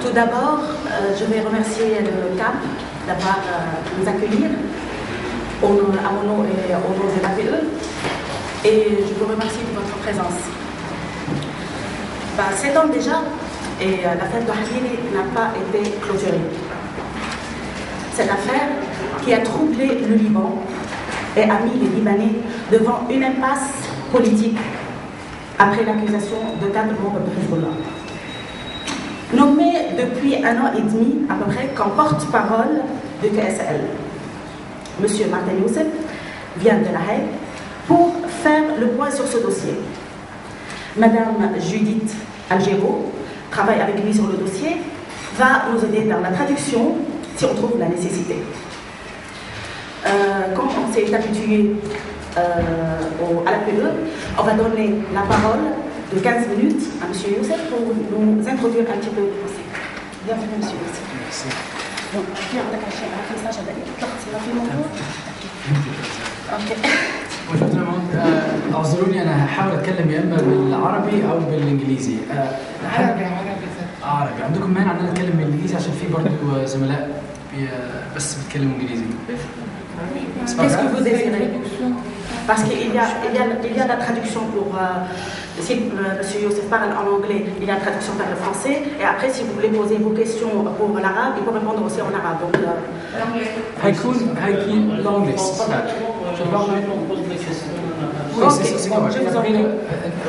Tout d'abord, je vais remercier le CAP d'avoir nous accueillir à mon nom et au nom de l'APE, et je vous remercie de votre présence. 7 ans déjà, et l'affaire de Hariri n'a pas été clôturée. Cette affaire qui a troublé le Liban et a mis les Libanais devant une impasse politique après l'accusation de 4 membres de Hezbollah. Nommé depuis 1 an et demi à peu près comme porte-parole de TSL, M. Marten Youssef vient de la Haye pour faire le point sur ce dossier. Madame Judith Algéro travaille avec lui sur le dossier, va nous aider dans la traduction si on trouve la nécessité. Quand on s'est habitué à l'APE, on va donner la parole de 15 minutes à M. Youssef pour nous introduire un petit peu le dossier. Bienvenue, M. Youssef. Merci. Donc, bonjour tout le monde. اعذروني انا هحاول اتكلم يا اما بالعربي او بالانجليزي. عربي. عندكم مانع ان انا اتكلم بالانجليزي عشان في برضه زملاء بس بيتكلموا انجليزي. Qu'est-ce que vous désirez? Parce qu'il y a la traduction pour... si M. Youssef parle en anglais, il y a la traduction vers le français. Et après, si vous voulez poser vos questions pour l'arabe, il peut répondre aussi en arabe. Donc, هيكون لونجليش.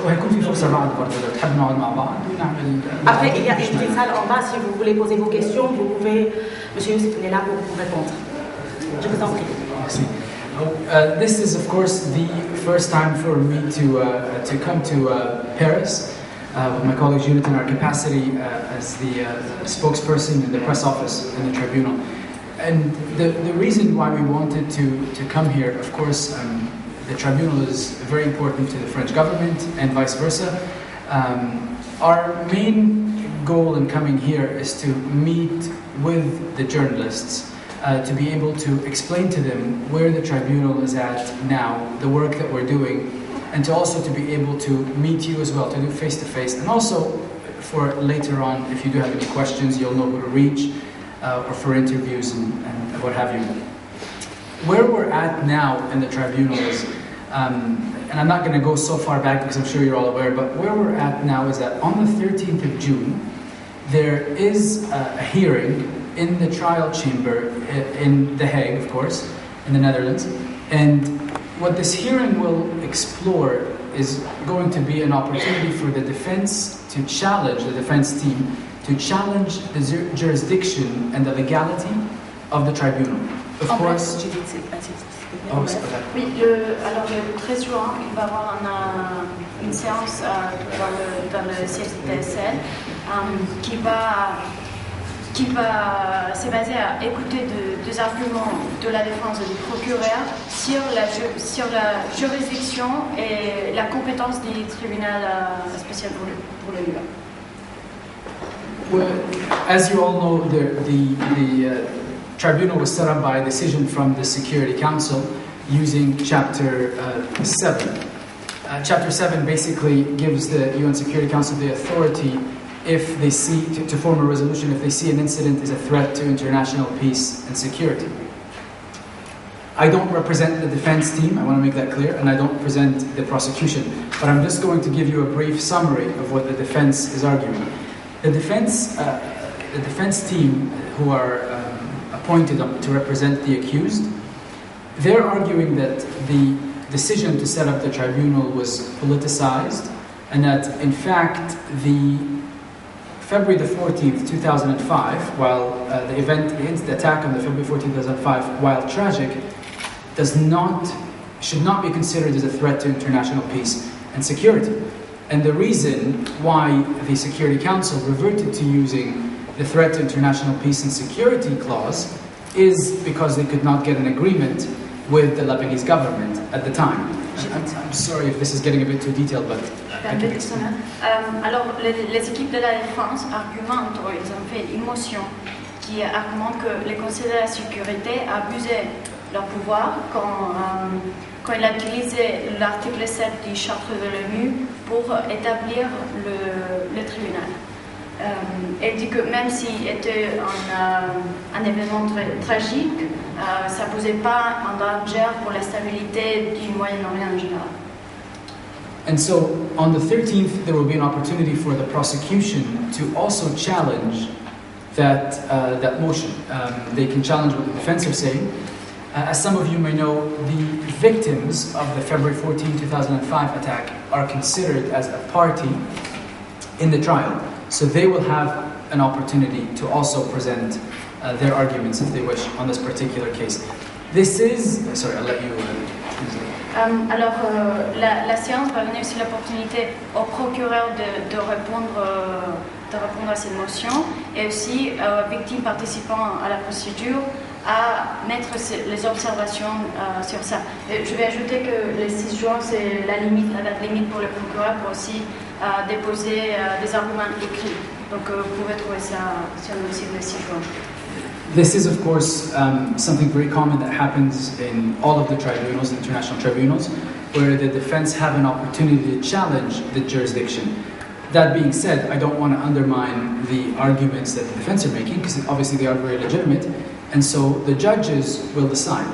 وهيكون في فرصة بعد برضه لو تحب نقعد مع بعض ونعمل. Après, il y a une petite salle en bas. Si vous voulez poser vos questions, vous pouvez... M. Youssef est là pour vous répondre. Je vous en prie. Merci. This is, of course, the first time for me to come to Paris with my colleague Judith in our capacity as the spokesperson in the press office in the tribunal. And the reason why we wanted to come here, of course, the tribunal is very important to the French government and vice versa. Our main goal in coming here is to meet with the journalists, to be able to explain to them where the tribunal is at now, the work that we're doing, and to also to be able to meet you as well, to do face-to-face, and also for later on, if you do have any questions, you'll know who to reach, or for interviews and what have you. Where we're at now in the tribunal is, and I'm not going to go so far back because I'm sure you're all aware, but where we're at now is that on the 13th of June, there is a hearing in the trial chamber in The Hague, of course, in the Netherlands. And what this hearing will explore is going to be an opportunity for the defense to challenge, the defense team, to challenge the jurisdiction and the legality of the tribunal. Of course. Oui, alors le 13 juin, il va y avoir une séance dans le siège du TSL qui va se baser à écouter des arguments de la défense et du procureur sur la juridiction et la compétence du tribunal spécial pour le Liban. Well, as you all know, the tribunal was set up by a decision from the Security Council using Chapter 7. Chapter 7 basically gives the UN Security Council the authority if they see, to form a resolution if they see an incident is a threat to international peace and security. I don't represent the defense team, I want to make that clear, and I don't represent the prosecution, but I'm just going to give you a brief summary of what the defense is arguing. The defense team who are appointed to represent the accused, they're arguing that the decision to set up the tribunal was politicized, and that in fact the February the 14th, 2005, while the attack on the February 14th, 2005, while tragic, should not be considered as a threat to international peace and security. And the reason why the Security Council reverted to using the threat to international peace and security clause is because they could not get an agreement with the Lebanese government at the time. I'm sorry if this is getting a bit too detailed, but I can explain. Alors, les équipes de la défense argumentent, ils ont fait une motion qui argumente que les conseils de la sécurité abusaient leur pouvoir quand il a utilisé l'article 7 du charte de l'ONU pour établir le tribunal. Elle dit que même s'il était un événement tragique, ça ne posait pas un danger pour la stabilité du Moyen-Orient en général. And so on the 13th, there will be an opportunity for the prosecution to also challenge that motion. They can challenge what the defense are saying. As some of you may know, the victims of the February 14, 2005 attack are considered as a party in the trial. So they will have an opportunity to also present their arguments, if they wish, on this particular case. This is... Sorry, I'll let you... Alors, la séance va donner aussi l'opportunité au procureur de répondre à ces motions et aussi aux victimes participant à la procédure à mettre les observations sur ça. Et je vais ajouter que le 6 juin, c'est la date limite pour le procureur pour aussi déposer des arguments écrits. Donc, vous pouvez trouver ça sur le site le 6 juin. This is, of course, something very common that happens in all of the tribunals, international tribunals, where the defense have an opportunity to challenge the jurisdiction. That being said, I don't want to undermine the arguments that the defense are making, because obviously they are very legitimate, and so the judges will decide.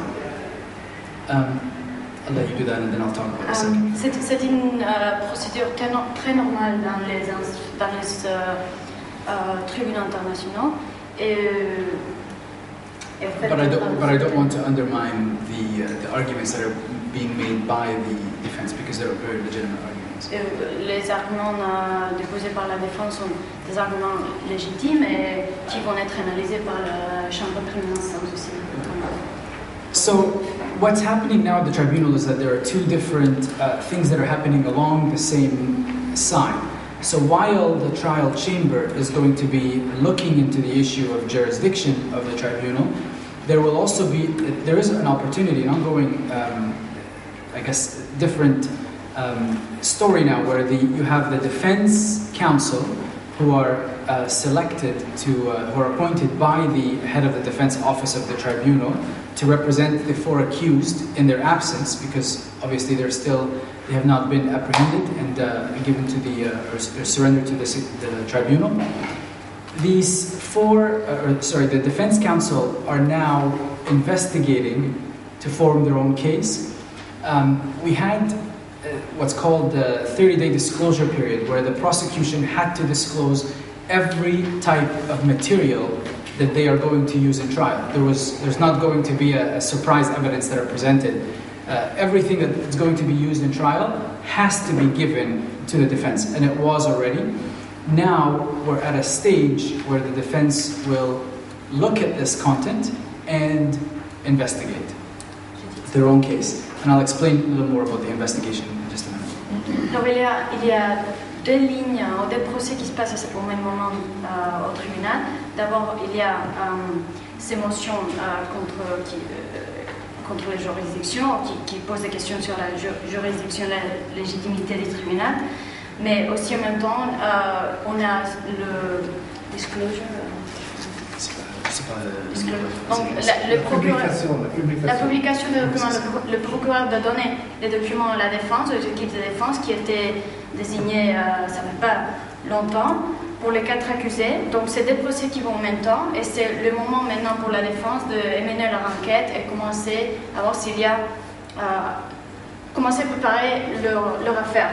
I'll let you do that and then I'll talk about it a second. C'est une procédure très normale dans les tribunaux internationaux. But I don't want to undermine the arguments that are being made by the defense, because they're very legitimate arguments. Les arguments déposés par la défense sont des arguments légitimes et qui vont être analysés par la chambre de première instance aussi. So what's happening now at the tribunal is that there are two different things that are happening along the same side. So while the trial chamber is going to be looking into the issue of jurisdiction of the tribunal, there is an opportunity, an ongoing, I guess, different story now, where you have the defense counsel who are who are appointed by the head of the defense office of the tribunal to represent the four accused in their absence, because obviously they have not been apprehended and given to or surrendered to the tribunal. These the defense counsel are now investigating to form their own case. We had what's called the 30-day disclosure period, where the prosecution had to disclose every type of material that they are going to use in trial. There's not going to be a surprise evidence that are presented. Everything that is going to be used in trial has to be given to the defense, and it was already. Now we're at a stage where the defense will look at this content and investigate their own case. And I'll explain a little more about the investigation in just a minute. Donc il y a deux lignes, deux procès qui se passent au même moment au tribunal. D'abord, il y a ces motions contre les juridictions qui posent des questions sur la juridiction, la légitimité du tribunal. Mais aussi en même temps, on a le disclosure. Donc la publication des documents, le procureur de donner les documents à la défense, aux équipes de défense qui étaient désignées, ça ne fait pas longtemps, pour les 4 accusés. Donc c'est des procès qui vont en même temps et c'est le moment maintenant pour la défense de mener leur enquête et commencer à voir s'il y a commencer à préparer leur affaire.